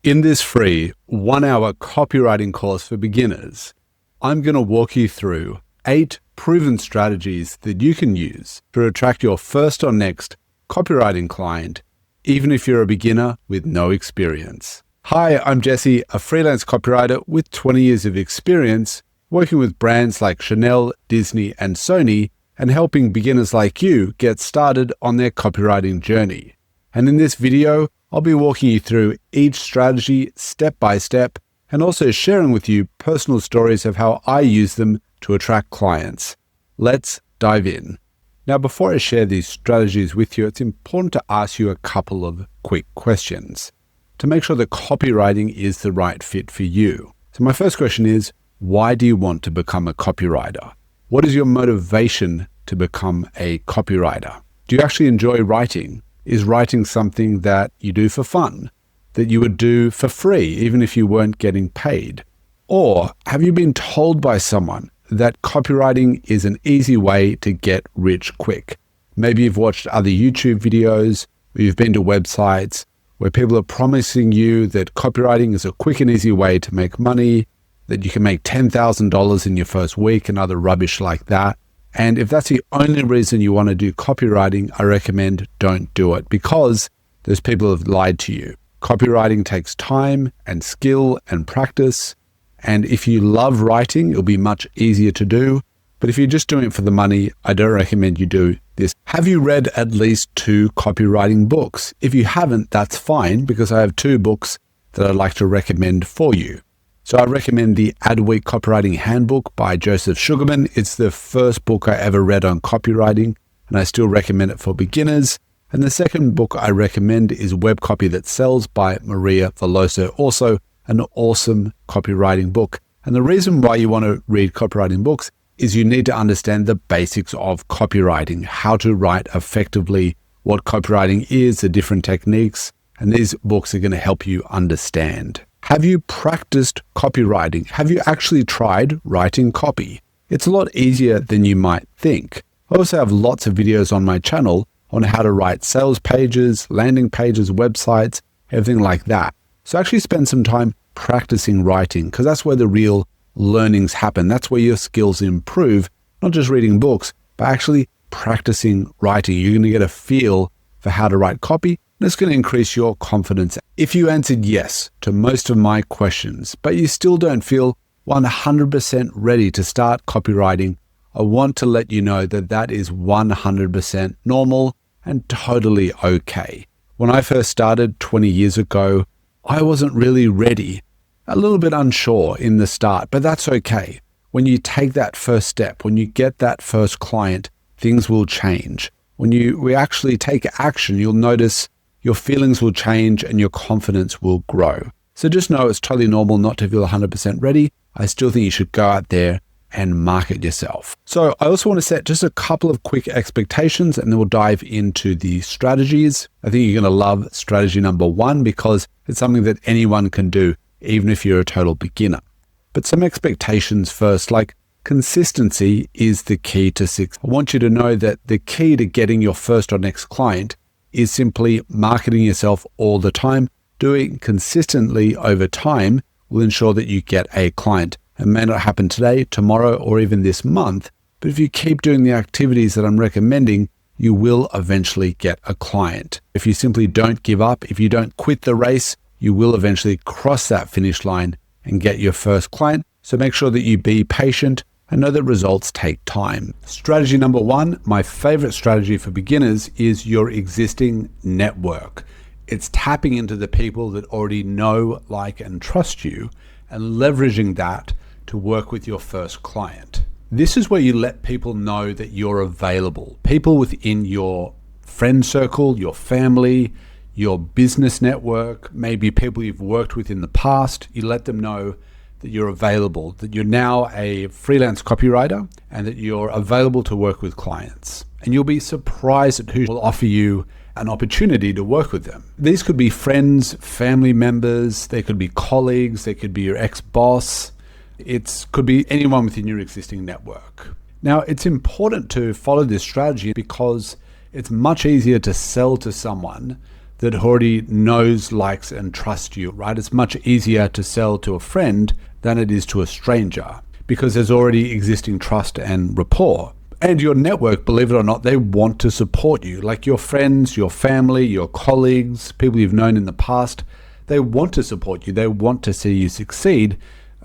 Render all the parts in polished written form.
In this free 1-hour copywriting course for beginners, I'm going to walk you through 8 proven strategies that you can use to attract your first or next copywriting client, even if you're a beginner with no experience. Hi, I'm Jesse, a freelance copywriter with 20 years of experience working with brands like Chanel, Disney, and Sony, and helping beginners like you get started on their copywriting journey. And in this video, I'll be walking you through each strategy step by step and also sharing with you personal stories of how I use them to attract clients. Let's dive in. Now, before I share these strategies with you, it's important to ask you a couple of quick questions to make sure that copywriting is the right fit for you. So my first question is, why do you want to become a copywriter? What is your motivation to become a copywriter? Do you actually enjoy writing? Is writing something that you do for fun, that you would do for free, even if you weren't getting paid? Or have you been told by someone that copywriting is an easy way to get rich quick? Maybe you've watched other YouTube videos, or you've been to websites where people are promising you that copywriting is a quick and easy way to make money, that you can make $10,000 in your first week and other rubbish like that. And if that's the only reason you want to do copywriting, I recommend don't do it, because those people have lied to you. Copywriting takes time and skill and practice. And if you love writing, it'll be much easier to do. But if you're just doing it for the money, I don't recommend you do this. Have you read at least 2 copywriting books? If you haven't, that's fine, because I have 2 books that I'd like to recommend for you. So I recommend the Adweek Copywriting Handbook by Joseph Sugarman. It's the first book I ever read on copywriting, and I still recommend it for beginners. And the second book I recommend is Web Copy That Sells by Maria Veloso, also an awesome copywriting book. And the reason why you want to read copywriting books is you need to understand the basics of copywriting, how to write effectively, what copywriting is, the different techniques, and these books are going to help you understand. Have you practiced copywriting? Have you actually tried writing copy? It's a lot easier than you might think. I also have lots of videos on my channel on how to write sales pages, landing pages, websites, everything like that. So actually spend some time practicing writing, because that's where the real learnings happen. That's where your skills improve, not just reading books, but actually practicing writing. You're going to get a feel for how to write copy, and it's going to increase your confidence. If you answered yes to most of my questions, but you still don't feel 100% ready to start copywriting, I want to let you know that that is 100% normal and totally okay. When I first started 20 years ago, I wasn't really ready, a little bit unsure in the start, but that's okay. When you take that first step, when you get that first client, things will change. When we actually take action, you'll notice your feelings will change and your confidence will grow. So just know it's totally normal not to feel 100% ready. I still think you should go out there and market yourself. So I also want to set just a couple of quick expectations, and then we'll dive into the strategies. I think you're going to love strategy number 1 because it's something that anyone can do, even if you're a total beginner. But some expectations first, like consistency is the key to success. I want you to know that the key to getting your first or next client is simply marketing yourself all the time. Doing consistently over time will ensure that you get a client. It may not happen today, tomorrow, or even this month, but if you keep doing the activities that I'm recommending, you will eventually get a client. If you simply don't give up, if you don't quit the race, you will eventually cross that finish line and get your first client. So make sure that you be patient and know that results take time. Strategy number 1, my favorite strategy for beginners, is your existing network. It's tapping into the people that already know, like, and trust you, and leveraging that to work with your first client. This is where you let people know that you're available. People within your friend circle, your family, your business network, maybe people you've worked with in the past, you let them know that you're available, that you're now a freelance copywriter, and that you're available to work with clients. And you'll be surprised at who will offer you an opportunity to work with them. These could be friends, family members, they could be colleagues, they could be your ex-boss. It could be anyone within your existing network. Now, it's important to follow this strategy because it's much easier to sell to someone that already knows, likes, and trusts you, right? It's much easier to sell to a friend than it is to a stranger because there's already existing trust and rapport. And your network, believe it or not, they want to support you. Like your friends, your family, your colleagues, people you've known in the past, they want to support you. They want to see you succeed.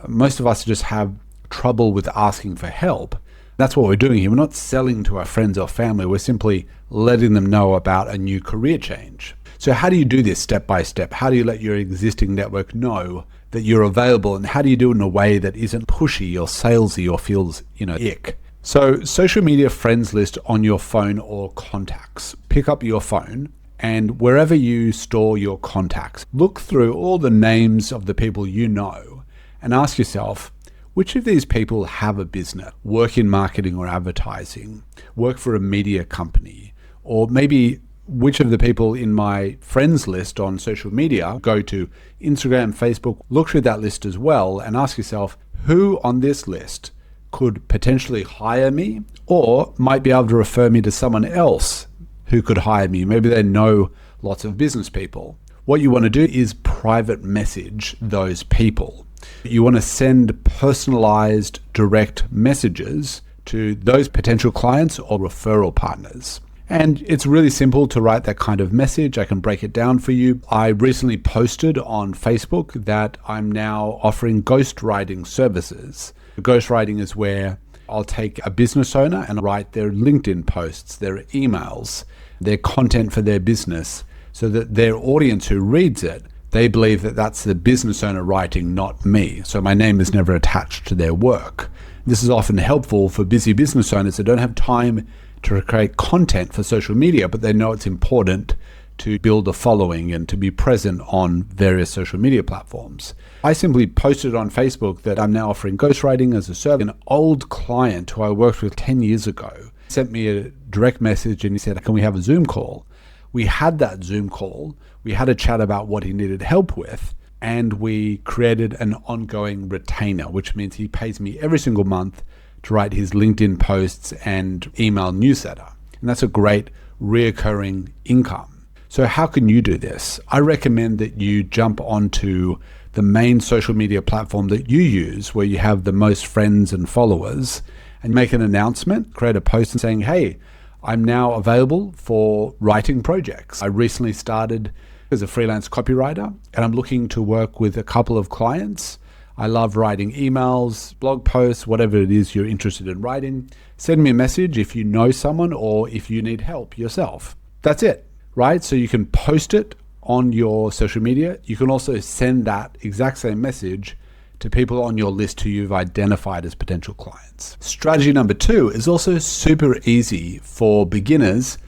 Most of us just have trouble with asking for help. That's what we're doing here. We're not selling to our friends or family. We're simply letting them know about a new career change. So how do you do this step by step? How do you let your existing network know that you're available? And how do you do it in a way that isn't pushy or salesy or feels, ick? So social media friends list on your phone or contacts. Pick up your phone and wherever you store your contacts, look through all the names of the people you know and ask yourself, which of these people have a business, work in marketing or advertising, work for a media company, or maybe which of the people in my friends list on social media go to Instagram, Facebook, look through that list as well and ask yourself, who on this list could potentially hire me or might be able to refer me to someone else who could hire me. Maybe they know lots of business people. What you want to do is private message those people. You want to send personalized direct messages to those potential clients or referral partners. And it's really simple to write that kind of message. I can break it down for you. I recently posted on Facebook that I'm now offering ghostwriting services. Ghostwriting is where I'll take a business owner and write their LinkedIn posts, their emails, their content for their business so that their audience who reads it, they believe that that's the business owner writing, not me. So my name is never attached to their work. This is often helpful for busy business owners that don't have time to create content for social media, but they know it's important to build a following and to be present on various social media platforms. I simply posted on Facebook that I'm now offering ghostwriting as a service. An old client who I worked with 10 years ago sent me a direct message and he said, can we have a Zoom call? We had that Zoom call. We had a chat about what he needed help with, and we created an ongoing retainer, which means he pays me every single month to write his LinkedIn posts and email newsletter. And that's a great reoccurring income. So how can you do this? I recommend that you jump onto the main social media platform that you use, where you have the most friends and followers, and make an announcement, create a post saying, hey, I'm now available for writing projects. I recently started as a freelance copywriter, and I'm looking to work with a couple of clients. I love writing emails, blog posts, whatever it is you're interested in writing. Send me a message if you know someone or if you need help yourself. That's it, right? So you can post it on your social media. You can also send that exact same message to people on your list who you've identified as potential clients. Strategy number 2 is also super easy for beginners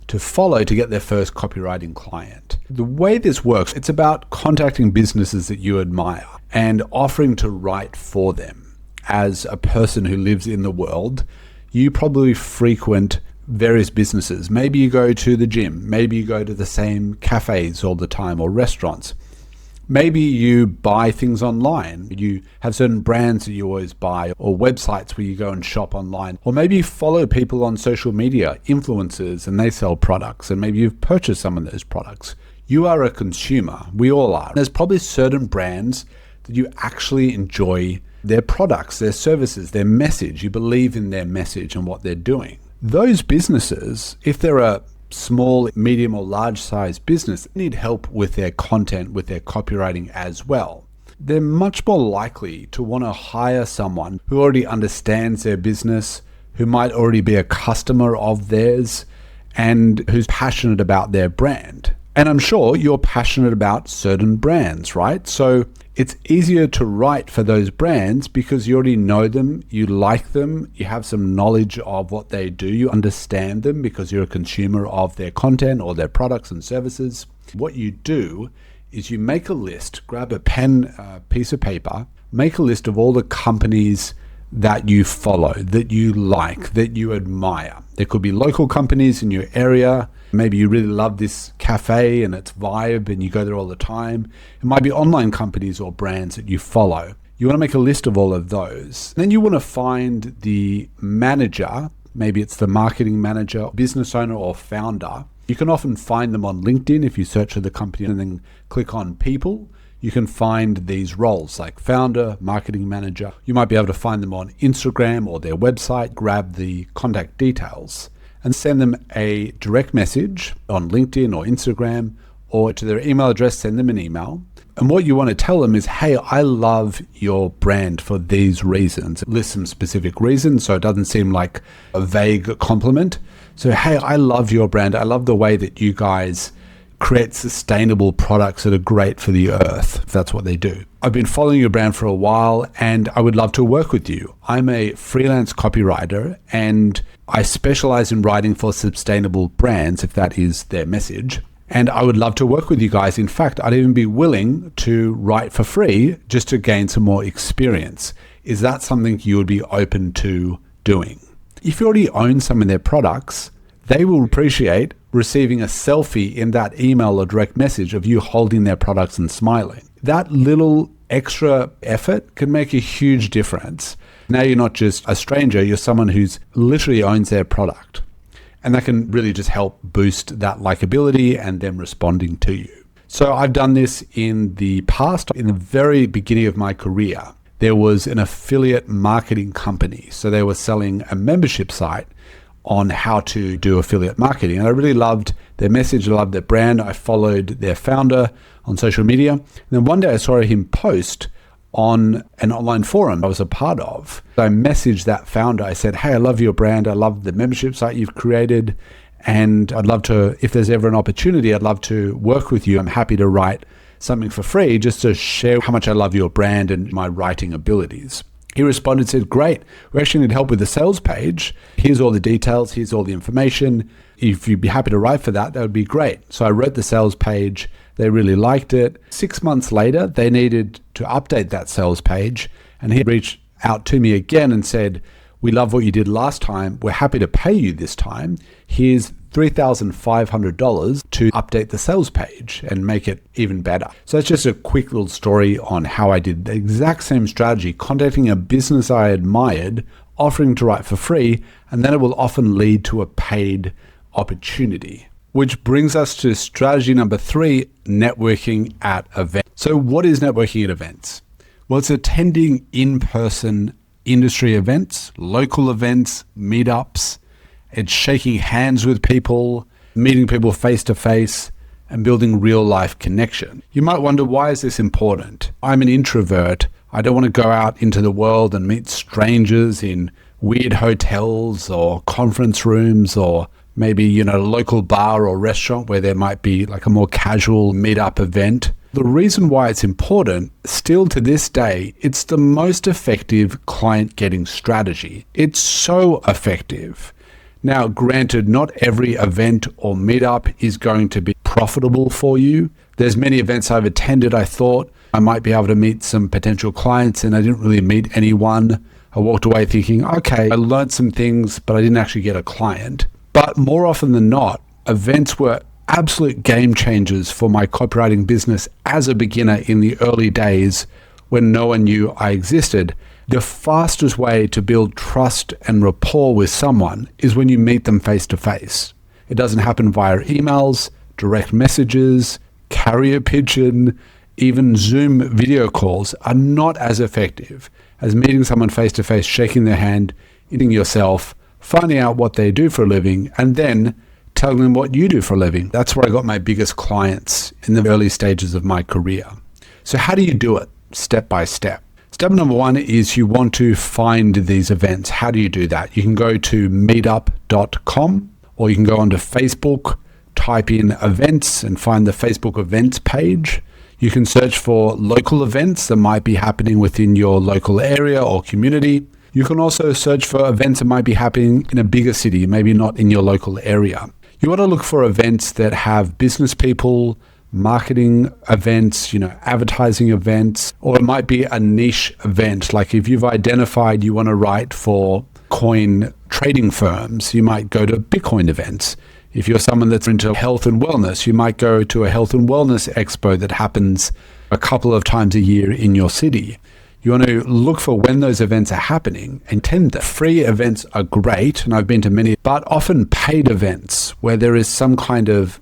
to follow to get their first copywriting client. The way this works, it's about contacting businesses that you admire and offering to write for them. As a person who lives in the world, you probably frequent various businesses. Maybe you go to the gym, maybe you go to the same cafes all the time or restaurants. Maybe you buy things online. You have certain brands that you always buy, or websites where you go and shop online. Or maybe you follow people on social media, influencers, and they sell products, and maybe you've purchased some of those products. You are a consumer. We all are. There's probably certain brands that you actually enjoy their products, their services, their message. You believe in their message and what they're doing. Those businesses, if they're a small, medium, or large size business, need help with their content, with their copywriting as well. They're much more likely to want to hire someone who already understands their business, who might already be a customer of theirs, and who's passionate about their brand. And I'm sure you're passionate about certain brands, right? So it's easier to write for those brands because you already know them, you like them, you have some knowledge of what they do, you understand them because you're a consumer of their content or their products and services. What you do is you make a list, grab a pen, piece of paper, make a list of all the companies that you follow, that you like, that you admire. There could be local companies in your area. Maybe you really love this cafe and its vibe and you go there all the time. It might be online companies or brands that you follow. You want to make a list of all of those. Then you want to find the manager, maybe it's the marketing manager, business owner, or founder You can often find them on LinkedIn if you search for the company and then click on people. You can find these roles like founder, marketing manager. You might be able to find them on Instagram or their website, grab the contact details and send them a direct message on LinkedIn or Instagram, or to their email address, send them an email. And what you want to tell them is, hey, I love your brand for these reasons. List some specific reasons so it doesn't seem like a vague compliment. So, hey, I love your brand. I love the way that you guys create sustainable products that are great for the earth, if that's what they do. I've been following your brand for a while and I would love to work with you. I'm a freelance copywriter and I specialize in writing for sustainable brands, if that is their message. And I would love to work with you guys. In fact, I'd even be willing to write for free just to gain some more experience. Is that something you would be open to doing? If you already own some of their products, they will appreciate receiving a selfie in that email or direct message of you holding their products and smiling. That little extra effort can make a huge difference. Now you're not just a stranger, you're someone who's literally owns their product. And that can really just help boost that likability and them responding to you. So I've done this in the past. In the very beginning of my career, there was an affiliate marketing company. So they were selling a membership site on how to do affiliate marketing. And I really loved their message. I loved their brand. I followed their founder on social media. And then one day I saw him post on an online forum I was a part of. I messaged that founder. I said, hey, I love your brand. I love the membership site you've created. And I'd love to, if there's ever an opportunity, I'd love to work with you. I'm happy to write something for free just to share how much I love your brand and my writing abilities. He responded, said, great. We actually need help with the sales page. Here's all the details. Here's all the information. If you'd be happy to write for that, that would be great. So I wrote the sales page. They really liked it. 6 months later, they needed to update that sales page. And he reached out to me again and said, we love what you did last time. We're happy to pay you this time. Here's $3,500 to update the sales page and make it even better. So that's just a quick little story on how I did the exact same strategy, contacting a business I admired, offering to write for free, and then it will often lead to a paid opportunity. Which brings us to strategy number 3, networking at events. So what is networking at events? Well, it's attending in-person industry events, local events, meetups. It's shaking hands with people, meeting people face-to-face, and building real-life connection. You might wonder, why is this important? I'm an introvert. I don't want to go out into the world and meet strangers in weird hotels or conference rooms or maybe, a local bar or restaurant where there might be like a more casual meetup event. The reason why it's important, still to this day, it's the most effective client getting strategy. It's so effective. Now, granted, not every event or meetup is going to be profitable for you. There's many events I've attended. I thought I might be able to meet some potential clients and I didn't really meet anyone. I walked away thinking, okay, I learned some things, but I didn't actually get a client. But more often than not, events were absolute game changers for my copywriting business as a beginner in the early days when no one knew I existed. The fastest way to build trust and rapport with someone is when you meet them face to face. It doesn't happen via emails, direct messages, carrier pigeon, even Zoom video calls are not as effective as meeting someone face to face, shaking their hand, meeting yourself, finding out what they do for a living, and then telling them what you do for a living. That's where I got my biggest clients in the early stages of my career. So how do you do it? Step by step. Step number 1 is you want to find these events. How do you do that? You can go to meetup.com or you can go onto Facebook, type in events and find the Facebook events page. You can search for local events that might be happening within your local area or community. You can also search for events that might be happening in a bigger city, maybe not in your local area. You want to look for events that have business people, marketing events, advertising events, or it might be a niche event. Like if you've identified you want to write for coin trading firms, you might go to Bitcoin events. If you're someone that's into health and wellness, you might go to a health and wellness expo that happens a couple of times a year in your city. You want to look for when those events are happening and tend that free events are great, and I've been to many, but often paid events where there is some kind of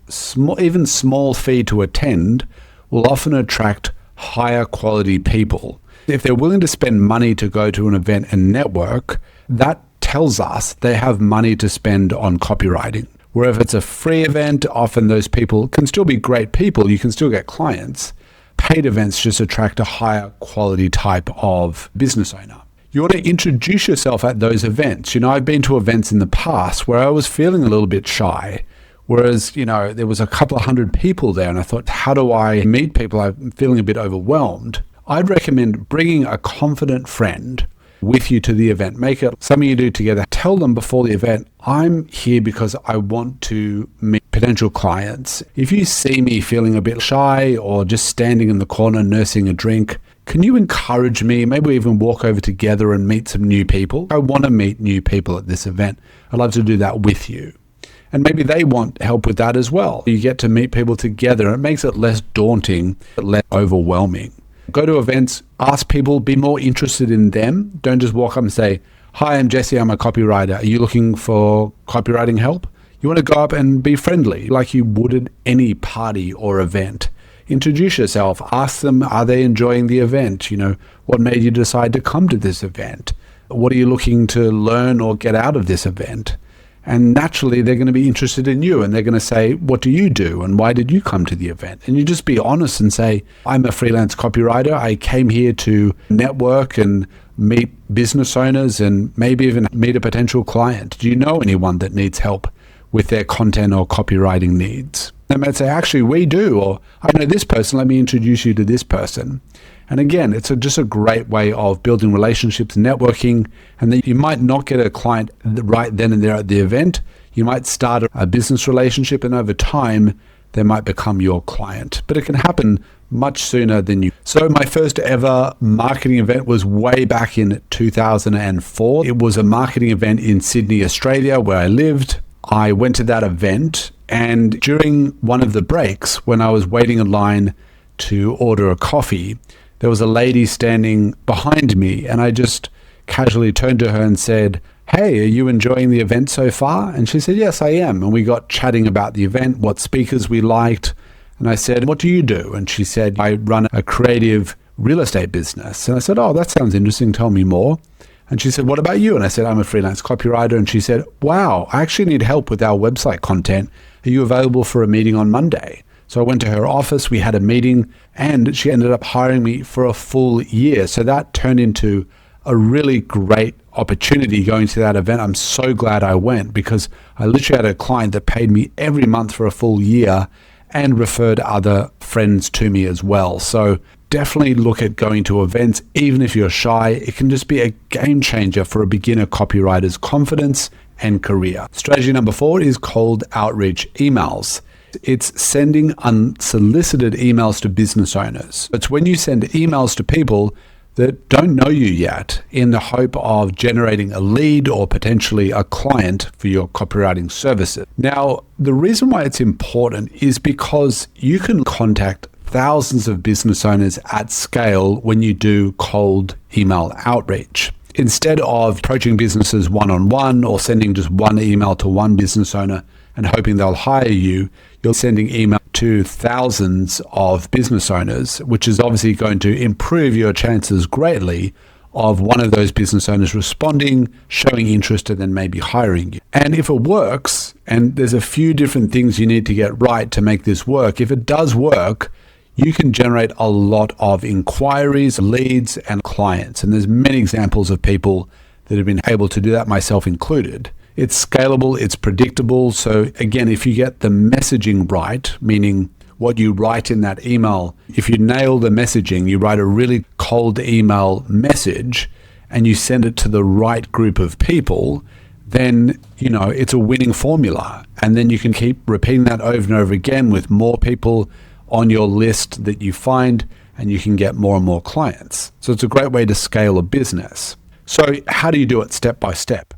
even small fee to attend will often attract higher quality people. If they're willing to spend money to go to an event and network, that tells us they have money to spend on copywriting. Where if it's a free event, often those people can still be great people, you can still get clients. Paid events just attract a higher quality type of business owner. You want to introduce yourself at those events. I've been to events in the past where I was feeling a little bit shy, whereas, there was a couple of hundred people there and I thought, how do I meet people? I'm feeling a bit overwhelmed. I'd recommend bringing a confident friend with you to the event. Make it something you do together. Tell them before the event, I'm here because I want to meet potential clients. If you see me feeling a bit shy or just standing in the corner nursing a drink, can you encourage me? Maybe we even walk over together and meet some new people. I want to meet new people at this event. I'd love to do that with you. And maybe they want help with that as well. You get to meet people together. It makes it less daunting, less overwhelming. Go to events, ask people, be more interested in them. Don't just walk up and say, hi, I'm Jesse, I'm a copywriter. Are you looking for copywriting help? You want to go up and be friendly like you would at any party or event. Introduce yourself, ask them, are they enjoying the event? What made you decide to come to this event? What are you looking to learn or get out of this event? And naturally, they're going to be interested in you and they're going to say, what do you do? And why did you come to the event? And you just be honest and say, I'm a freelance copywriter. I came here to network and meet business owners and maybe even meet a potential client. Do you know anyone that needs help with their content or copywriting needs? They might say, actually, we do. Or I know this person. Let me introduce you to this person. And again, it's just a great way of building relationships, networking, and then you might not get a client right then and there at the event. You might start a business relationship, and over time, they might become your client. But it can happen much sooner than you. So my first ever marketing event was way back in 2004. It was a marketing event in Sydney, Australia, where I lived. I went to that event, and during one of the breaks, when I was waiting in line to order a coffee, there was a lady standing behind me, and I just casually turned to her and said, hey, are you enjoying the event so far? And she said, yes, I am. And we got chatting about the event, what speakers we liked. And I said, what do you do? And she said, I run a creative real estate business. And I said, oh, that sounds interesting. Tell me more. And she said, what about you? And I said, I'm a freelance copywriter. And she said, wow, I actually need help with our website content. Are you available for a meeting on Monday? So I went to her office, we had a meeting, and she ended up hiring me for a full year. So that turned into a really great opportunity going to that event. I'm so glad I went because I literally had a client that paid me every month for a full year and referred other friends to me as well. So definitely look at going to events, even if you're shy. It can just be a game changer for a beginner copywriter's confidence and career. Strategy number 4 is cold outreach emails. It's sending unsolicited emails to business owners. It's when you send emails to people that don't know you yet in the hope of generating a lead or potentially a client for your copywriting services. Now, the reason why it's important is because you can contact thousands of business owners at scale when you do cold email outreach. Instead of approaching businesses one-on-one or sending just one email to one business owner and hoping they'll hire you, you're sending email to thousands of business owners, which is obviously going to improve your chances greatly of one of those business owners responding, showing interest, and then maybe hiring you. And if it works, and there's a few different things you need to get right to make this work, if it does work, you can generate a lot of inquiries, leads, and clients. And there's many examples of people that have been able to do that, myself included. It's scalable, it's predictable. So again, if you get the messaging right, meaning what you write in that email, if you nail the messaging, you write a really cold email message and you send it to the right group of people, then, it's a winning formula. And then you can keep repeating that over and over again with more people on your list that you find, and you can get more and more clients. So it's a great way to scale a business. So how do you do it step by step?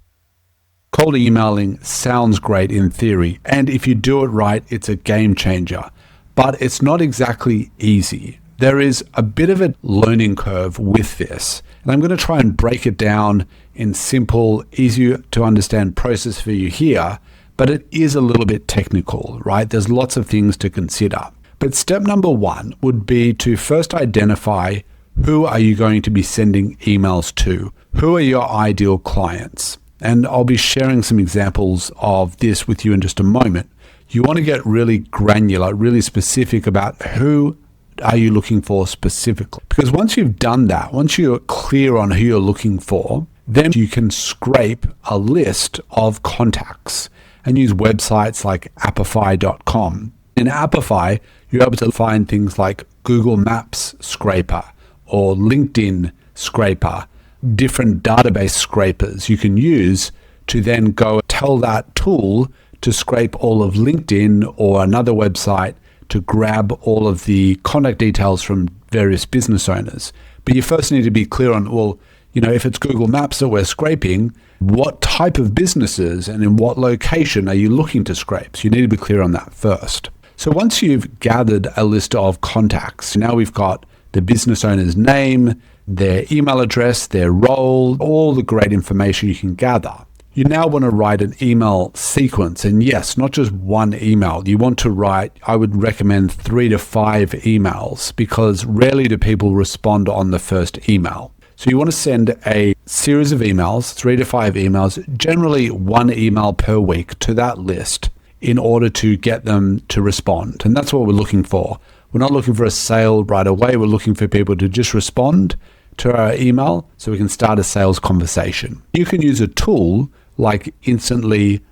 Cold emailing sounds great in theory, and if you do it right, it's a game changer. But it's not exactly easy. There is a bit of a learning curve with this, and I'm going to try and break it down in simple, easy to understand process for you here, but it is a little bit technical, right? There's lots of things to consider. But step number one would be to first identify who are you going to be sending emails to? Who are your ideal clients? And I'll be sharing some examples of this with you in just a moment. You want to get really granular, really specific about who are you looking for specifically. Because once you've done that, once you're clear on who you're looking for, then you can scrape a list of contacts and use websites like Appify.com. In Appify, you're able to find things like Google Maps scraper or LinkedIn scraper, different database scrapers you can use to then go tell that tool to scrape all of LinkedIn or another website to grab all of the contact details from various business owners. But you first need to be clear on, well, if it's Google Maps that we're scraping, what type of businesses and in what location are you looking to scrape? So you need to be clear on that first. So once you've gathered a list of contacts, now we've got the business owner's name, their email address, their role, all the great information you can gather. You now want to write an email sequence. And yes, not just one email. You want to write, I would recommend 3 to 5 emails because rarely do people respond on the first email. So you want to send a series of emails, 3 to 5 emails, generally 1 email per week to that list in order to get them to respond. And that's what we're looking for. We're not looking for a sale right away. We're looking for people to just respond to our email so we can start a sales conversation. You can use a tool like instantly.ai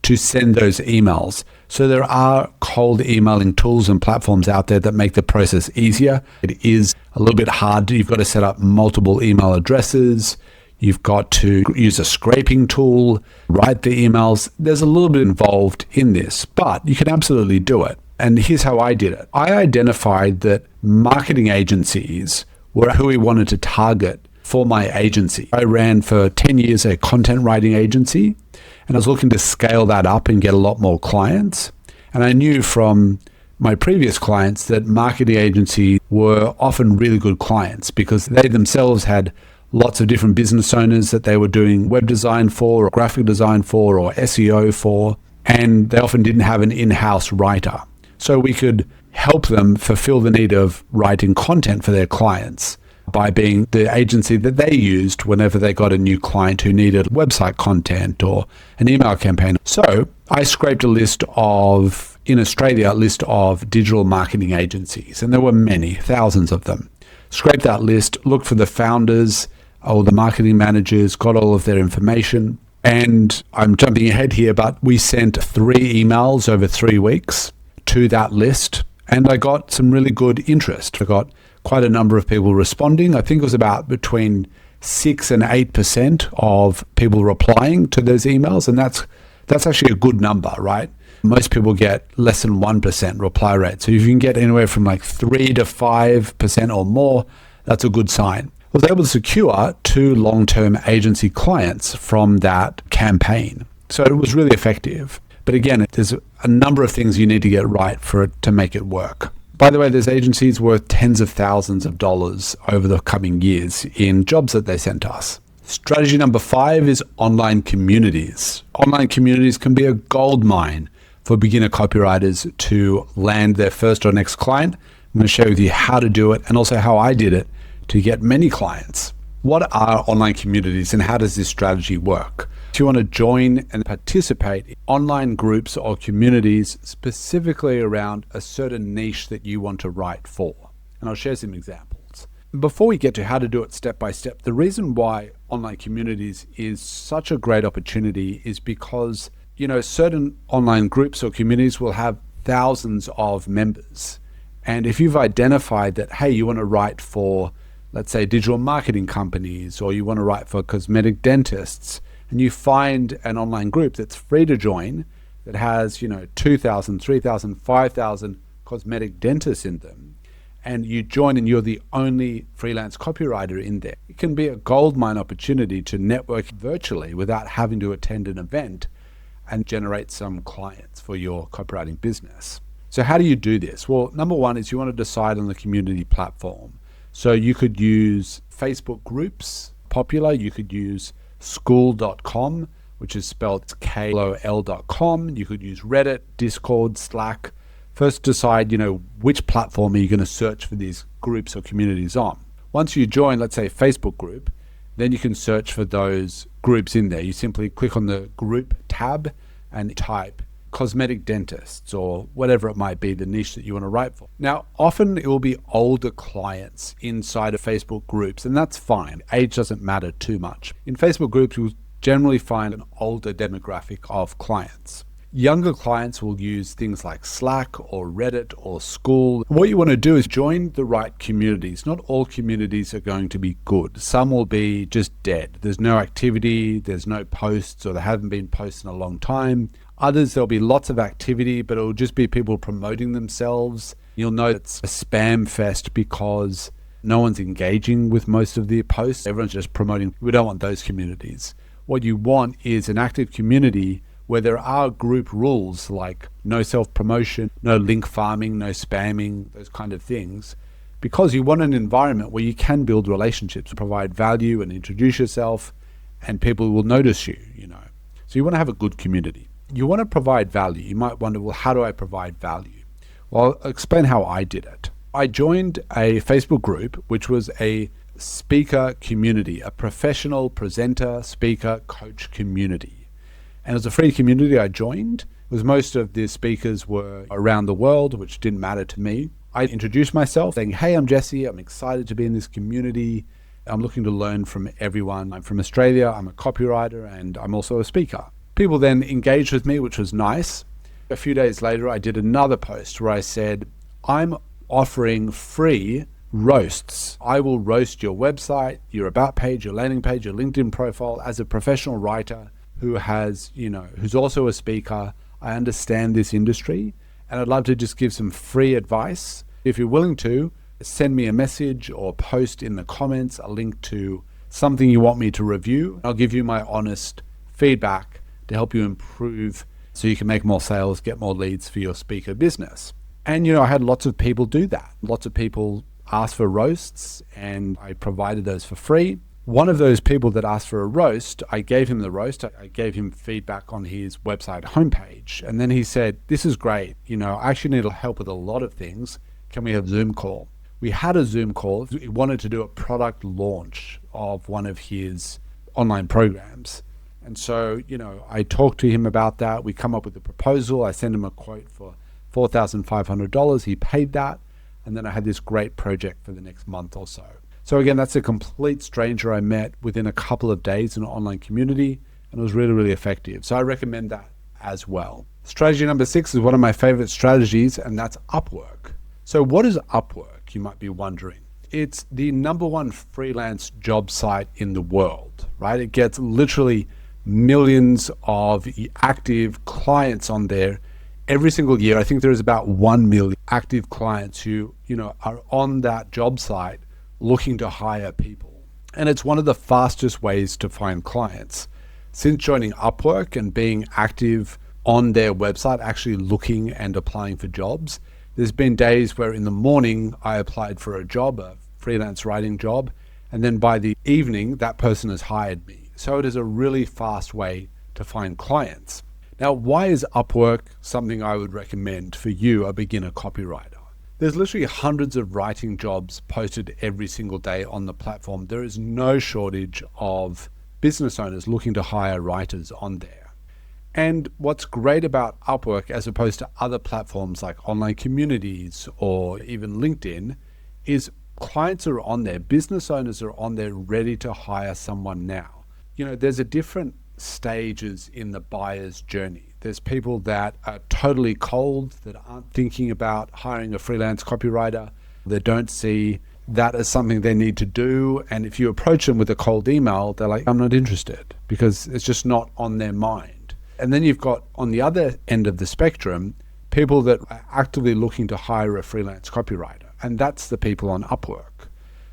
to send those emails. So there are cold emailing tools and platforms out there that make the process easier. It is a little bit hard. You've got to set up multiple email addresses. You've got to use a scraping tool, write the emails. There's a little bit involved in this, but you can absolutely do it. And here's how I did it. I identified that marketing agencies were who we wanted to target for my agency. I ran for 10 years a content writing agency, and I was looking to scale that up and get a lot more clients. And I knew from my previous clients that marketing agencies were often really good clients because they themselves had lots of different business owners that they were doing web design for or graphic design for or SEO for, and they often didn't have an in-house writer. So we could help them fulfill the need of writing content for their clients by being the agency that they used whenever they got a new client who needed website content or an email campaign. So I scraped in Australia, a list of digital marketing agencies, and there were many, thousands of them. Scraped that list, looked for the founders or the marketing managers, got all of their information. And I'm jumping ahead here, but we sent 3 emails over 3 weeks to that list, and I got some really good interest. I got quite a number of people responding. I think it was about between 6 and 8% of people replying to those emails, and that's actually a good number, right? Most people get less than 1% reply rate. So if you can get anywhere from like 3 to 5% or more, that's a good sign. I was able to secure 2 long-term agency clients from that campaign. So it was really effective. But again, there's a number of things you need to get right for it to make it work. By the way, there's agencies worth tens of thousands of dollars over the coming years in jobs that they sent us. Strategy number 5 is online communities. Online communities can be a gold mine for beginner copywriters to land their first or next client. I'm going to share with you how to do it and also how I did it to get many clients. What are online communities and how does this strategy work? If you want to join and participate in online groups or communities specifically around a certain niche that you want to write for, and I'll share some examples. Before we get to how to do it step by step, the reason why online communities is such a great opportunity is because, certain online groups or communities will have thousands of members. And if you've identified that, hey, you want to write for, let's say, digital marketing companies, or you want to write for cosmetic dentists, and you find an online group that's free to join that has, 2,000, 3,000, 5,000 cosmetic dentists in them, and you join and you're the only freelance copywriter in there, it can be a goldmine opportunity to network virtually without having to attend an event and generate some clients for your copywriting business. So how do you do this? Well, number one is you want to decide on the community platform. So you could use Facebook groups, popular. You could use school.com, which is spelled KOL.com. You could use Reddit, Discord, Slack. First decide, which platform are you going to search for these groups or communities on. Once you join, let's say, a Facebook group, then you can search for those groups in there. You simply click on the group tab and type cosmetic dentists or whatever it might be, the niche that you want to write for. Now, often it will be older clients inside of Facebook groups, and that's fine. Age doesn't matter too much. In Facebook groups, you'll generally find an older demographic of clients. Younger clients will use things like Slack or Reddit or School. What you want to do is join the right communities. Not all communities are going to be good. Some will be just dead. There's no activity, there's no posts, or they haven't been posted in a long time. Others, there'll be lots of activity, but it'll just be people promoting themselves. You'll know it's a spam fest because no one's engaging with most of the posts. Everyone's just promoting. We don't want those communities. What you want is an active community where there are group rules like no self-promotion, no link farming, no spamming, those kind of things, because you want an environment where you can build relationships, provide value and introduce yourself, and people will notice you, So you want to have a good community. You want to provide value. You might wonder, well, how do I provide value? Well, I'll explain how I did it. I joined a Facebook group, which was a speaker community, a professional presenter, speaker, coach community. And it was a free community I joined, because most of the speakers were around the world, which didn't matter to me. I introduced myself saying, hey, I'm Jesse. I'm excited to be in this community. I'm looking to learn from everyone. I'm from Australia. I'm a copywriter, and I'm also a speaker. People then engaged with me, which was nice. A few days later, I did another post where I said, I'm offering free roasts. I will roast your website, your about page, your landing page, your LinkedIn profile as a professional writer who has, who's also a speaker. I understand this industry, and I'd love to just give some free advice. If you're willing to, send me a message or post in the comments a link to something you want me to review. I'll give you my honest feedback to help you improve so you can make more sales, get more leads for your speaker business. And, I had lots of people do that. Lots of people asked for roasts, and I provided those for free. One of those people that asked for a roast, I gave him the roast. I gave him feedback on his website homepage. And then he said, this is great. I actually need help with a lot of things. Can we have a Zoom call? We had a Zoom call. He wanted to do a product launch of one of his online programs. And so, I talked to him about that. We come up with a proposal. I sent him a quote for $4,500. He paid that. And then I had this great project for the next month or so. So again, that's a complete stranger I met within a couple of days in an online community, and it was really, really effective. So I recommend that as well. Strategy number 6 is one of my favorite strategies, and that's Upwork. So what is Upwork, you might be wondering? It's the number one freelance job site in the world, right? It gets literally millions of active clients on there every single year. I think there is about 1 million active clients who, are on that job site looking to hire people. And it's one of the fastest ways to find clients. Since joining Upwork and being active on their website, actually looking and applying for jobs, there's been days where in the morning I applied for a job, a freelance writing job, and then by the evening that person has hired me. So it is a really fast way to find clients. Now, why is Upwork something I would recommend for you, a beginner copywriter? There's literally hundreds of writing jobs posted every single day on the platform. There is no shortage of business owners looking to hire writers on there. And what's great about Upwork, as opposed to other platforms like online communities or even LinkedIn, is clients are on there, business owners are on there ready to hire someone now. There's a different stages in the buyer's journey. There's people that are totally cold, that aren't thinking about hiring a freelance copywriter. They don't see that as something they need to do. And if you approach them with a cold email, they're like, I'm not interested, because it's just not on their mind. And then you've got, on the other end of the spectrum, people that are actively looking to hire a freelance copywriter. And that's the people on Upwork.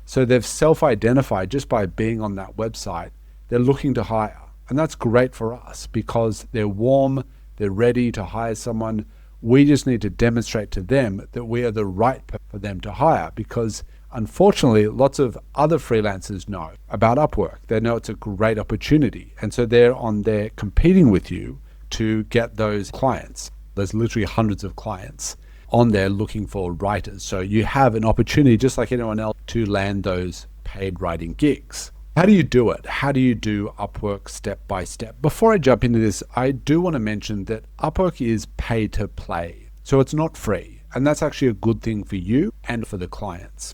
So they've self-identified just by being on that website. They're looking to hire. And that's great for us because they're warm, they're ready to hire someone. We just need to demonstrate to them that we are the right person for them to hire, because unfortunately, lots of other freelancers know about Upwork. They know it's a great opportunity. And so they're on there competing with you to get those clients. There's literally hundreds of clients on there looking for writers. So you have an opportunity, just like anyone else, to land those paid writing gigs. How do you do it? How do you do Upwork step by step? Before I jump into this, I do want to mention that Upwork is pay to play. So it's not free. And that's actually a good thing for you and for the clients.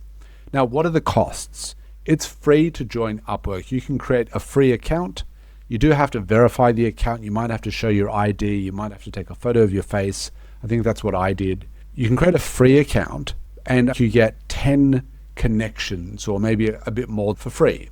Now, what are the costs? It's free to join Upwork. You can create a free account. You do have to verify the account. You might have to show your ID. You might have to take a photo of your face. I think that's what I did. You can create a free account and you get 10 connections, or maybe a bit more, for free.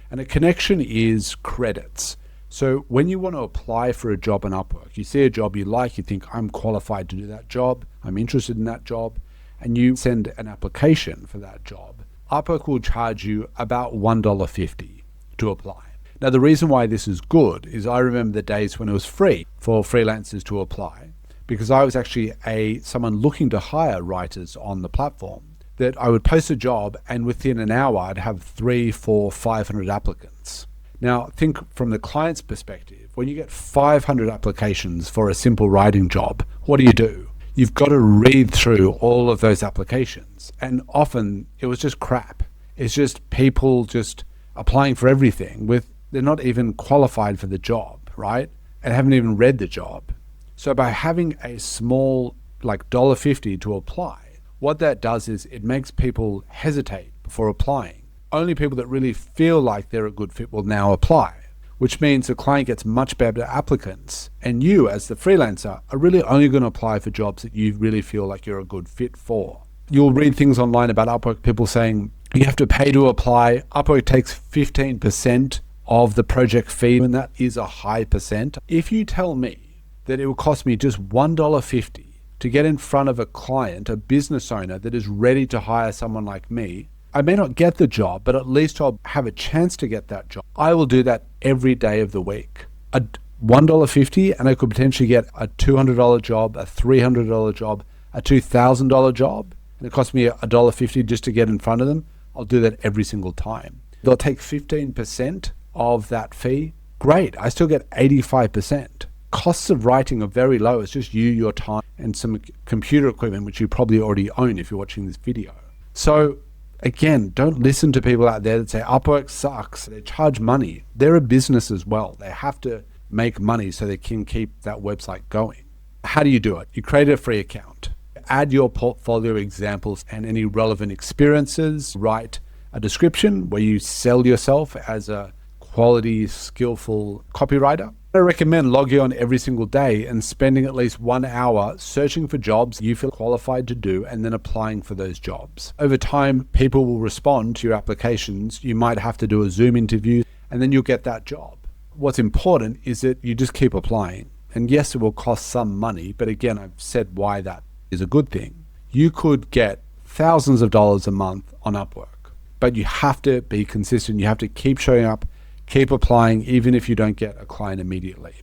And a connection is credits. So when you want to apply for a job on Upwork, you see a job you like, you think, I'm qualified to do that job, I'm interested in that job, and you send an application for that job, Upwork will charge you about $1.50 to apply. Now, the reason why this is good is I remember the days when it was free for freelancers to apply, because I was actually someone looking to hire writers on the platform, that I would post a job and within an hour I'd have 300, 400, 500 applicants. Now, think from the client's perspective. When you get 500 applications for a simple writing job, what do? You've got to read through all of those applications. And often it was just crap. It's just people just applying for everything they're not even qualified for the job, right? And haven't even read the job. So by having a small, like $1.50 to apply, what that does is it makes people hesitate before applying. Only people that really feel like they're a good fit will now apply, which means the client gets much better applicants. And you, as the freelancer, are really only going to apply for jobs that you really feel like you're a good fit for. You'll read things online about Upwork, people saying you have to pay to apply. Upwork takes 15% of the project fee, and that is a high percent. If you tell me that it will cost me just $1.50 to get in front of a client, a business owner that is ready to hire someone like me, I may not get the job, but at least I'll have a chance to get that job. I will do that every day of the week. A $1.50, and I could potentially get a $200 job, a $300 job, a $2,000 job, and it costs me $1.50 just to get in front of them. I'll do that every single time. They'll take 15% of that fee. Great, I still get 85%. Costs of writing are very low. It's just you, your time, and some computer equipment, which you probably already own if you're watching this video. So again, don't listen to people out there that say Upwork sucks. They charge money. They're a business as well. They have to make money so they can keep that website going. How do you do it? You create a free account. Add your portfolio examples and any relevant experiences. Write a description where you sell yourself as a quality, skillful copywriter. I recommend logging on every single day and spending at least 1 hour searching for jobs you feel qualified to do and then applying for those jobs. Over time, people will respond to your applications. You might have to do a Zoom interview and then you'll get that job. What's important is that you just keep applying. And yes, it will cost some money, but again, I've said why that is a good thing. You could get thousands of dollars a month on Upwork, but you have to be consistent. You have to keep showing up, keep applying, even if you don't get a client immediately.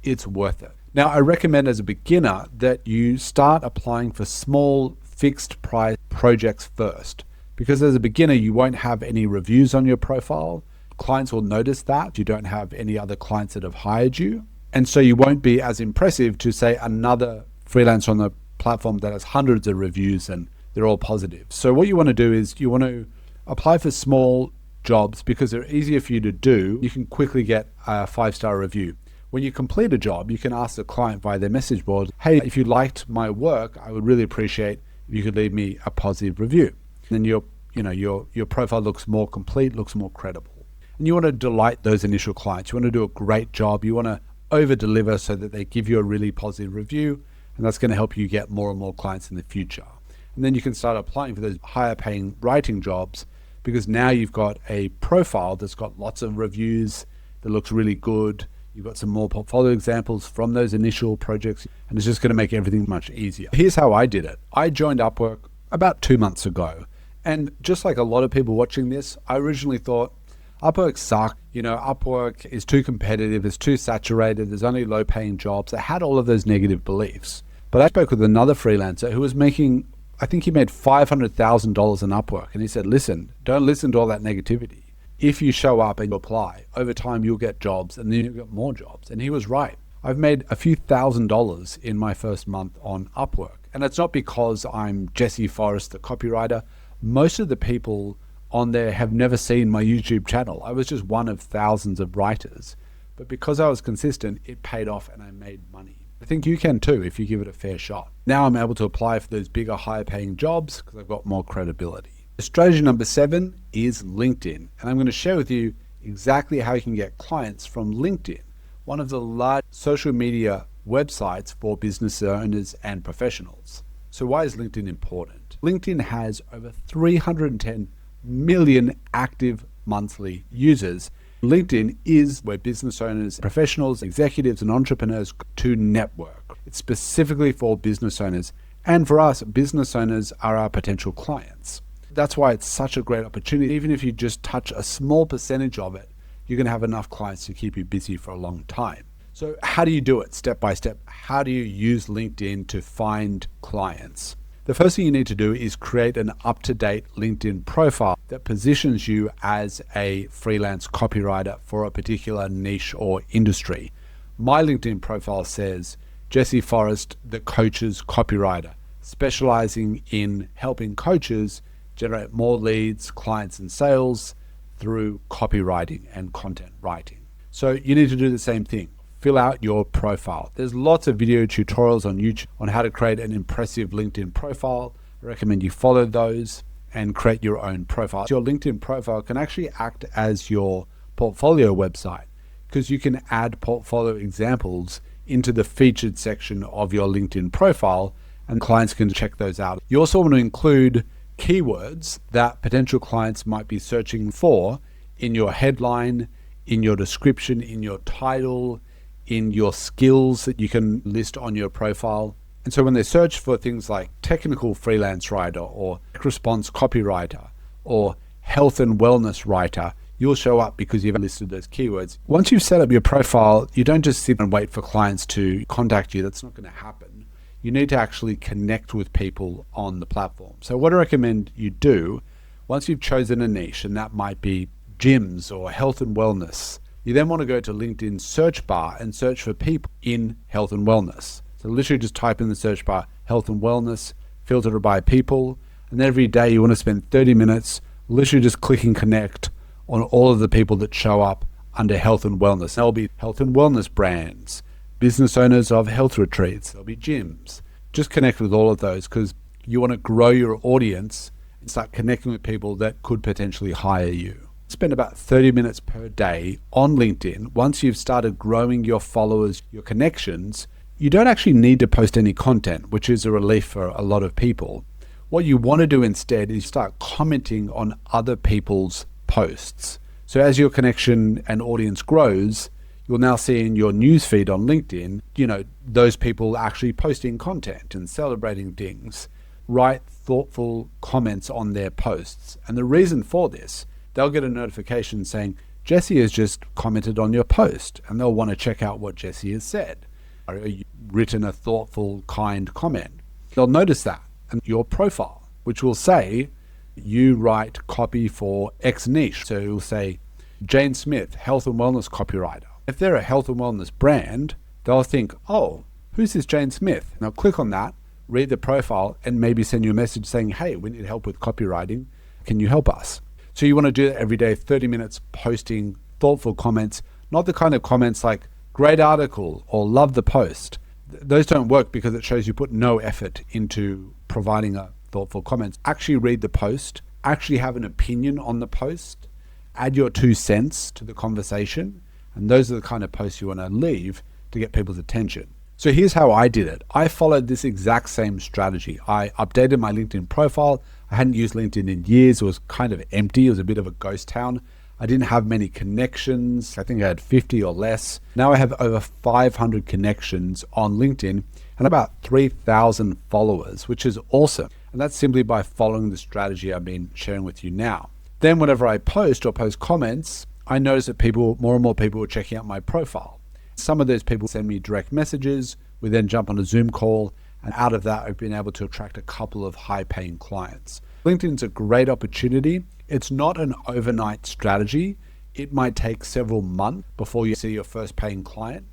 It's worth it. Now, I recommend as a beginner that you start applying for small fixed price projects first, because as a beginner, you won't have any reviews on your profile. Clients will notice that you don't have any other clients that have hired you. And so you won't be as impressive to, say, another freelancer on the platform that has hundreds of reviews and they're all positive. So what you want to do is you want to apply for small jobs because they're easier for you to do. You can quickly get a 5-star review. When you complete a job, you can ask the client via their message board, hey, if you liked my work, I would really appreciate if you could leave me a positive review. And then your profile looks more complete, looks more credible. And you want to delight those initial clients. You want to do a great job. You want to over deliver so that they give you a really positive review, and that's going to help you get more and more clients in the future. And then you can start applying for those higher paying writing jobs, because now you've got a profile that's got lots of reviews, that looks really good. You've got some more portfolio examples from those initial projects, and it's just going to make everything much easier. Here's how I did it. I joined Upwork about 2 months ago. And just like a lot of people watching this, I originally thought Upwork sucked. Upwork is too competitive, it's too saturated, there's only low paying jobs. I had all of those negative beliefs. But I spoke with another freelancer who was making, I think he made $500,000 in Upwork. And he said, listen, don't listen to all that negativity. If you show up and you apply, over time you'll get jobs and then you'll get more jobs. And he was right. I've made a few $1,000s in my first month on Upwork. And it's not because I'm Jesse Forrest, the copywriter. Most of the people on there have never seen my YouTube channel. I was just one of thousands of writers. But because I was consistent, it paid off and I made money. I think you can too if you give it a fair shot. Now I'm able to apply for those bigger, higher paying jobs because I've got more credibility. Strategy number 7 is LinkedIn. And I'm going to share with you exactly how you can get clients from LinkedIn, one of the large social media websites for business owners and professionals. So why is LinkedIn important? LinkedIn has over 310 million active monthly users. LinkedIn is where business owners, professionals, executives, and entrepreneurs go to network. It's specifically for business owners. And for us, business owners are our potential clients. That's why it's such a great opportunity. Even if you just touch a small percentage of it, you're going to have enough clients to keep you busy for a long time. So how do you do it step by step? How do you use LinkedIn to find clients? The first thing you need to do is create an up-to-date LinkedIn profile that positions you as a freelance copywriter for a particular niche or industry. My LinkedIn profile says, Jesse Forrest, the coach's copywriter, specializing in helping coaches generate more leads, clients, and sales through copywriting and content writing. So you need to do the same thing. Fill out your profile. There's lots of video tutorials on YouTube on how to create an impressive LinkedIn profile. I recommend you follow those and create your own profile. Your LinkedIn profile can actually act as your portfolio website because you can add portfolio examples into the featured section of your LinkedIn profile and clients can check those out. You also want to include keywords that potential clients might be searching for in your headline, in your description, in your title, in your skills that you can list on your profile. And so when they search for things like technical freelance writer or response copywriter or health and wellness writer, you'll show up because you've listed those keywords. Once you've set up your profile, you don't just sit and wait for clients to contact you. That's not going to happen. You need to actually connect with people on the platform. So what I recommend you do, once you've chosen a niche, and that might be gyms or health and wellness, you then want to go to LinkedIn search bar and search for people in health and wellness. So literally just type in the search bar, health and wellness, filter it by people. And every day you want to spend 30 minutes literally just clicking connect on all of the people that show up under health and wellness. There'll be health and wellness brands, business owners of health retreats, there'll be gyms. Just connect with all of those because you want to grow your audience and start connecting with people that could potentially hire you. Spend about 30 minutes per day on LinkedIn. Once you've started growing your followers, your connections, you don't actually need to post any content, which is a relief for a lot of people. What you want to do instead is start commenting on other people's posts. So as your connection and audience grows, you'll now see in your newsfeed on LinkedIn, those people actually posting content and celebrating things. Write thoughtful comments on their posts. And the reason for this, they'll get a notification saying, Jesse has just commented on your post, and they'll want to check out what Jesse has said. Or you've written a thoughtful, kind comment. They'll notice that in your profile, which will say, you write copy for X niche. So you'll say, Jane Smith, health and wellness copywriter. If they're a health and wellness brand, they'll think, oh, who's this Jane Smith? Now click on that, read the profile, and maybe send you a message saying, hey, we need help with copywriting. Can you help us? So you want to do that every day, 30 minutes posting thoughtful comments, not the kind of comments like great article or love the post. Those don't work because it shows you put no effort into providing a thoughtful comment. Actually read the post, actually have an opinion on the post, add your 2 cents to the conversation. And those are the kind of posts you want to leave to get people's attention. So here's how I did it. I followed this exact same strategy. I updated my LinkedIn profile. I hadn't used LinkedIn in years. It was kind of empty. It was a bit of a ghost town. I didn't have many connections. I think I had 50 or less. Now I have over 500 connections on LinkedIn and about 3,000 followers, which is awesome. And that's simply by following the strategy I've been sharing with you now. Then whenever I post or post comments, I noticed that more and more people were checking out my profile. Some of those people send me direct messages. We then jump on a Zoom call And out of that, I've been able to attract a couple of high-paying clients. LinkedIn's a great opportunity. It's not an overnight strategy. It might take several months before you see your first paying client.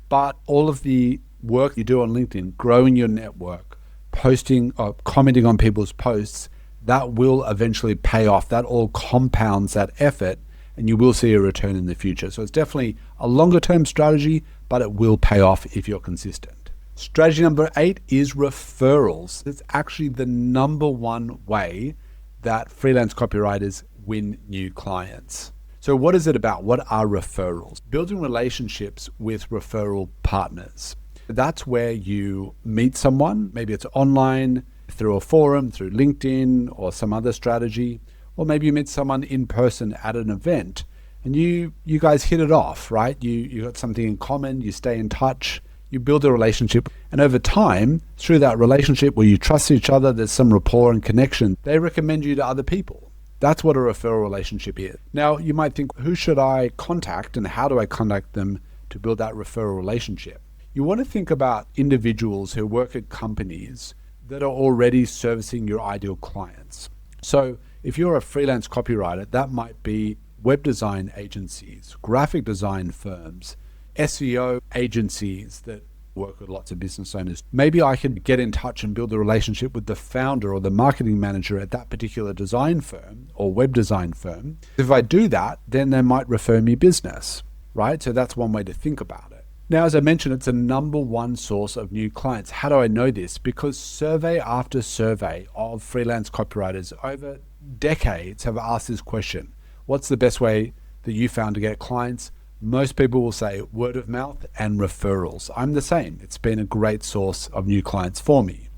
But all of the work you do on LinkedIn, growing your network, posting or commenting on people's posts, that will eventually pay off. That all compounds that effort, and you will see a return in the future. So it's definitely a longer term strategy, but it will pay off if you're consistent. Strategy number 8 is referrals. It's actually the number one way that freelance copywriters win new clients. So what is it about? What are referrals? Building relationships with referral partners. That's where you meet someone, maybe it's online, through a forum, through LinkedIn or some other strategy, or maybe you meet someone in person at an event and you guys hit it off, right? You got something in common, you stay in touch, you build a relationship, and over time, through that relationship where you trust each other, there's some rapport and connection, they recommend you to other people. That's what a referral relationship is. Now, you might think, who should I contact and how do I contact them to build that referral relationship? You want to think about individuals who work at companies that are already servicing your ideal clients. So if you're a freelance copywriter, that might be web design agencies, graphic design firms, SEO agencies that work with lots of business owners. Maybe I can get in touch and build a relationship with the founder or the marketing manager at that particular design firm or web design firm. If I do that, then they might refer me business, right? So that's one way to think about it. Now, as I mentioned, it's a number one source of new clients. How do I know this? Because survey after survey of freelance copywriters over decades have asked this question. What's the best way that you found to get clients? Most people will say word of mouth and referrals. I'm the same. It's been a great source of new clients for me.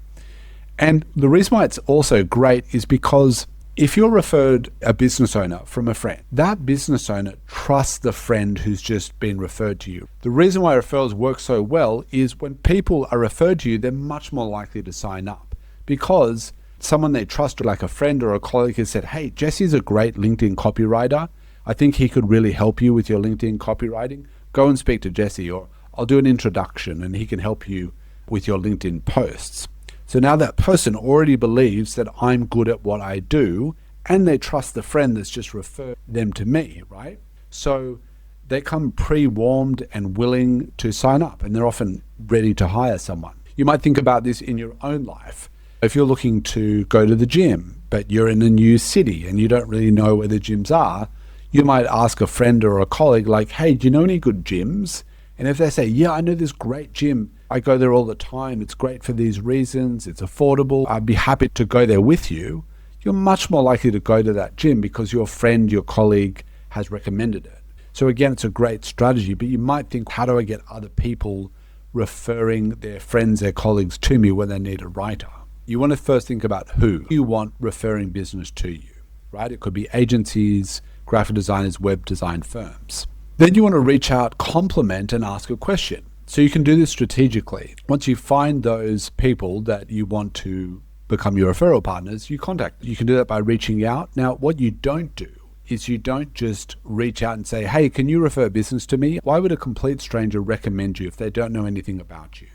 And the reason why it's also great is because if you're referred a business owner from a friend, that business owner trusts the friend who's just been referred to you. The reason why referrals work so well is when people are referred to you, they're much more likely to sign up because someone they trust, like a friend or a colleague, has said, hey, Jesse's a great LinkedIn copywriter. I think he could really help you with your LinkedIn copywriting. Go and speak to Jesse, or I'll do an introduction and he can help you with your LinkedIn posts. So now that person already believes that I'm good at what I do and they trust the friend that's just referred them to me, right? So they come pre-warmed and willing to sign up, and they're often ready to hire someone. You might think about this in your own life. If you're looking to go to the gym, but you're in a new city and you don't really know where the gyms are, you might ask a friend or a colleague like, hey, do you know any good gyms? And if they say, yeah, I know this great gym, I go there all the time, it's great for these reasons, it's affordable, I'd be happy to go there with you, you're much more likely to go to that gym because your friend, your colleague has recommended it. So again, it's a great strategy, but you might think, how do I get other people referring their friends, their colleagues to me when they need a writer? You want to first think about who you want referring business to you, right? It could be agencies, graphic designers, web design firms. Then you want to reach out, compliment, and ask a question. So you can do this strategically. Once you find those people that you want to become your referral partners, you contact them. You can do that by reaching out. Now, what you don't do is you don't just reach out and say, hey, can you refer business to me? Why would a complete stranger recommend you if they don't know anything about you?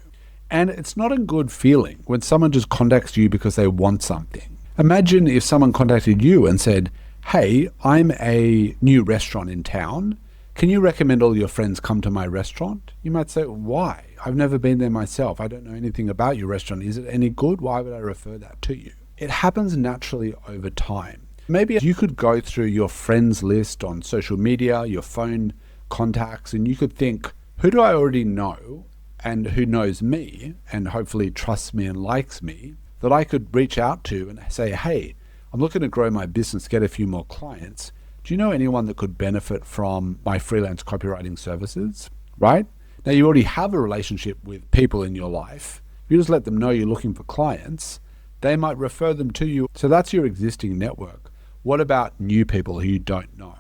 And it's not a good feeling when someone just contacts you because they want something. Imagine if someone contacted you and said, hey, I'm a new restaurant in town. Can you recommend all your friends come to my restaurant? You might say, why? I've never been there myself. I don't know anything about your restaurant. Is it any good? Why would I refer that to you? It happens naturally over time. Maybe you could go through your friends list on social media, your phone contacts, and you could think, who do I already know and who knows me and hopefully trusts me and likes me that I could reach out to and say, hey, I'm looking to grow my business, get a few more clients. Do you know anyone that could benefit from my freelance copywriting services, right? Now, you already have a relationship with people in your life. You just let them know you're looking for clients. They might refer them to you. So that's your existing network. What about new people who you don't know?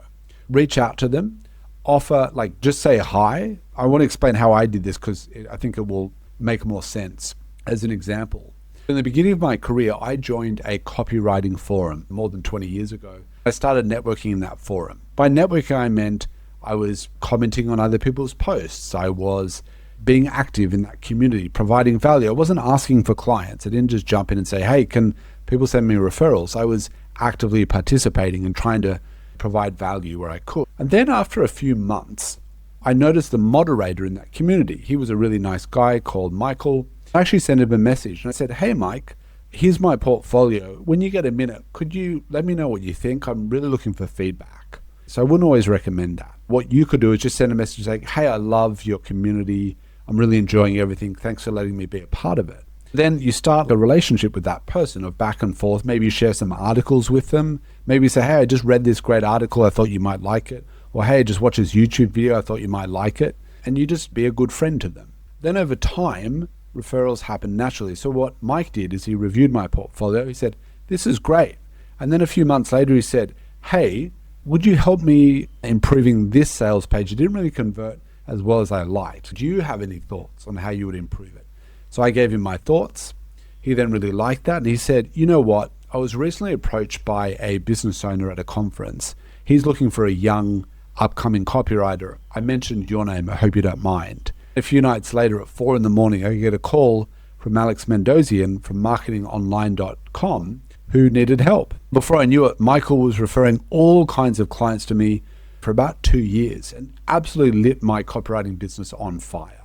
Reach out to them, offer, like just say hi. I want to explain how I did this because I think it will make more sense. As an example, in the beginning of my career, I joined a copywriting forum more than 20 years ago. I started networking in that forum. By networking, I meant I was commenting on other people's posts. I was being active in that community, providing value. I wasn't asking for clients. I didn't just jump in and say, hey, can people send me referrals? I was actively participating and trying to provide value where I could. And then after a few months, I noticed the moderator in that community. He was a really nice guy called Michael. I actually sent him a message and I said, hey, Mike, here's my portfolio. When you get a minute, could you let me know what you think? I'm really looking for feedback. So I wouldn't always recommend that. What you could do is just send a message saying, hey, I love your community. I'm really enjoying everything. Thanks for letting me be a part of it. Then you start a relationship with that person of back and forth. Maybe you share some articles with them. Maybe you say, hey, I just read this great article. I thought you might like it. Or, hey, just watch this YouTube video. I thought you might like it. And you just be a good friend to them. Then over time, referrals happen naturally. So what Mike did is he reviewed my portfolio. He said, this is great. And then a few months later, he said, hey, would you help me improving this sales page? It didn't really convert as well as I liked. Do you have any thoughts on how you would improve it? So I gave him my thoughts. He then really liked that. And he said, you know what? I was recently approached by a business owner at a conference. He's looking for a young, upcoming copywriter. I mentioned your name. I hope you don't mind. A few nights later at 4 a.m, I get a call from Alex Mendozian from marketingonline.com who needed help. Before I knew it, Michael was referring all kinds of clients to me for about 2 years and absolutely lit my copywriting business on fire.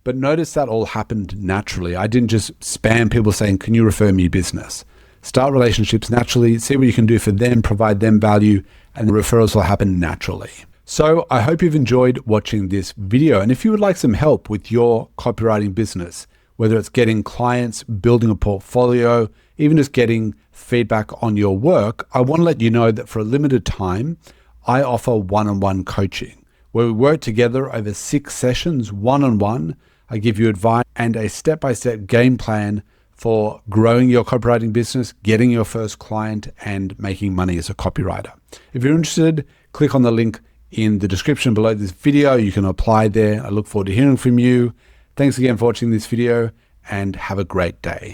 But notice that all happened naturally. I didn't just spam people saying, can you refer me business? Start relationships naturally, see what you can do for them, provide them value, and the referrals will happen naturally. So I hope you've enjoyed watching this video. And if you would like some help with your copywriting business, whether it's getting clients, building a portfolio, even just getting feedback on your work, I want to let you know that for a limited time, I offer one-on-one coaching where we work together over 6 sessions, one-on-one. I give you advice and a step-by-step game plan for growing your copywriting business, getting your first client, and making money as a copywriter. If you're interested, click on the link in the description below this video. You can apply there. I look forward to hearing from you. Thanks again for watching this video and have a great day.